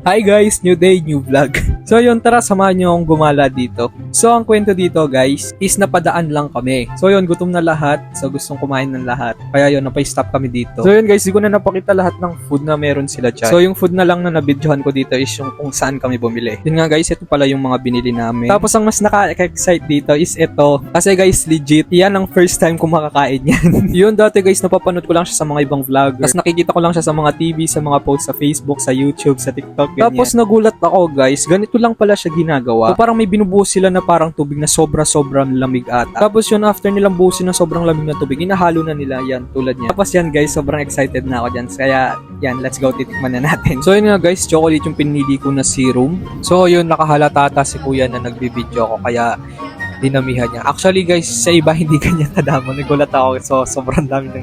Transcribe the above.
Hi guys, new day, new vlog. So yun, tara samahan nyo akong gumala dito. So ang kwento dito guys, is napadaan lang kami. So yun, gutom na lahat. So gustong kumain ng lahat. Kaya yun, napay-stop kami dito. So yun guys, di ko na napakita lahat ng food na meron sila dyan. So yung food na lang na nabidyohan ko dito is yung kung saan kami bumili. Yun nga guys, ito pala yung mga binili namin. Tapos ang mas nakaka-excite dito is ito. Kasi guys, legit, yan ang first time ko makakain yan. Yun, dati guys, napapanood ko lang siya sa mga ibang vlog. Tapos nakikita ko lang siya sa mga TV, sa mga posts sa Facebook, sa YouTube, sa TikTok, ganyan. Tapos nagulat ako guys, ganito lang pala siya ginagawa. So, parang may binubuhos sila na parang tubig na sobra-sobrang lamig ata. Tapos yun, after nilang buhusin ng sobrang lamig na tubig, inahalo na nila yan, tulad niya. Tapos yan guys, sobrang excited na ako dyan. Kaya yan, let's go, titikman na natin. So yun nga guys, chocolate yung pinili ko na serum. So yun, nakahalata ata si kuya na nagbibideo ako, kaya dinamihan niya. Actually guys, sa iba hindi ganyan kadamo. Nagulat ako. So sobrang dami ng